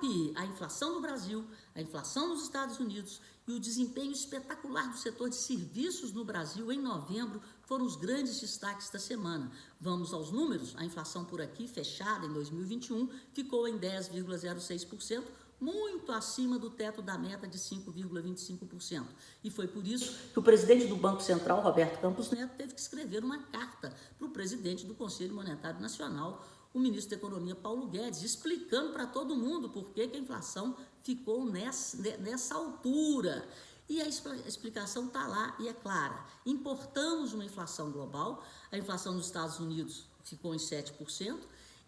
que a inflação no Brasil, a inflação nos Estados Unidos e o desempenho espetacular do setor de serviços no Brasil em novembro foram os grandes destaques da semana. Vamos aos números? A inflação por aqui, fechada em 2021, ficou em 10,06%, muito acima do teto da meta de 5,25%. E foi por isso que o presidente do Banco Central, Roberto Campos Neto, teve que escrever uma carta para o presidente do Conselho Monetário Nacional, o ministro da Economia, Paulo Guedes, explicando para todo mundo por que a inflação ficou nessa altura. E a explicação está lá e é clara. Importamos uma inflação global, a inflação nos Estados Unidos ficou em 7%,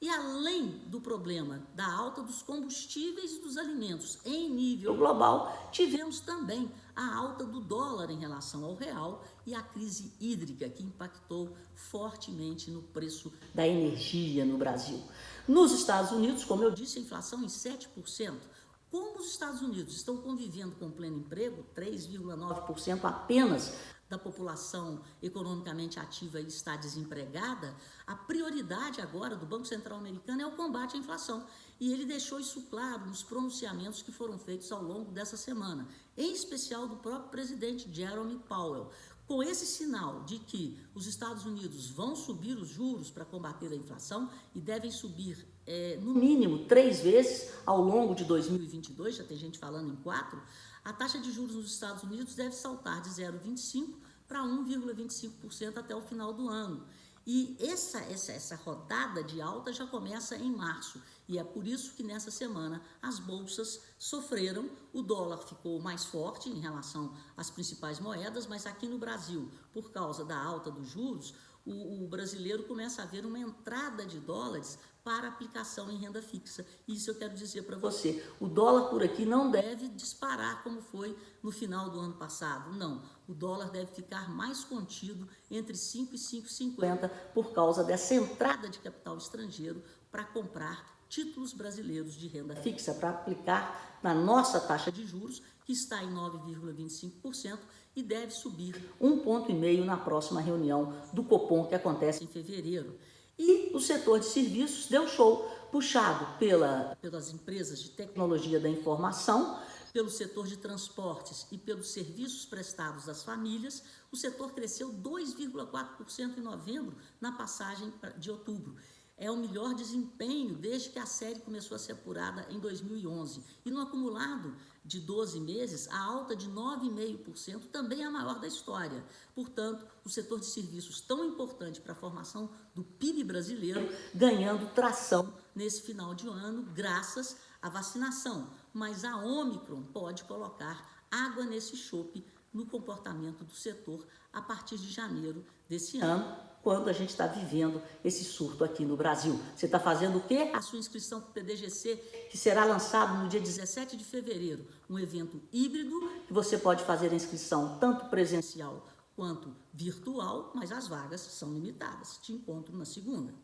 e além do problema da alta dos combustíveis e dos alimentos em nível global, tivemos também a alta do dólar em relação ao real e a crise hídrica que impactou fortemente no preço da energia no Brasil. Nos Estados Unidos, como eu disse, a inflação em 7%. Como os Estados Unidos estão convivendo com pleno emprego, 3,9% apenas da população economicamente ativa está desempregada, a prioridade agora do Banco Central americano é o combate à inflação. E ele deixou isso claro nos pronunciamentos que foram feitos ao longo dessa semana, em especial do próprio presidente Jerome Powell. Com esse sinal de que os Estados Unidos vão subir os juros para combater a inflação e devem subir no mínimo 3 vezes ao longo de 2022, já tem gente falando em 4, a taxa de juros nos Estados Unidos deve saltar de 0,25% para 1,25% até o final do ano. E essa rodada de alta já começa em março, e é por isso que nessa semana as bolsas sofreram, o dólar ficou mais forte em relação às principais moedas, mas aqui no Brasil, por causa da alta dos juros, o brasileiro começa a ver uma entrada de dólares para aplicação em renda fixa. Isso eu quero dizer para você, o dólar por aqui não deve disparar como foi no final do ano passado, não. O dólar deve ficar mais contido entre 5 e 5,50 por causa dessa entrada de capital estrangeiro para comprar títulos brasileiros de renda fixa para aplicar na nossa taxa de juros, que está em 9,25% e deve subir 1,5 ponto na próxima reunião do Copom, que acontece em fevereiro. E o setor de serviços deu show, puxado pelas empresas de tecnologia da informação, pelo setor de transportes e pelos serviços prestados às famílias. O setor cresceu 2,4% em novembro na passagem de outubro. É o melhor desempenho desde que a série começou a ser apurada em 2011. E no acumulado de 12 meses, a alta de 9,5% também é a maior da história. Portanto, o setor de serviços, tão importante para a formação do PIB brasileiro, ganhando tração nesse final de ano, graças à vacinação. Mas a Ômicron pode colocar água nesse chope no comportamento do setor a partir de janeiro desse ano, quando a gente está vivendo esse surto aqui no Brasil. Você está fazendo o quê? A sua inscrição para o PDGC, que será lançado no dia 17 de fevereiro, um evento híbrido, que você pode fazer a inscrição tanto presencial quanto virtual, mas as vagas são limitadas. Te encontro na segunda.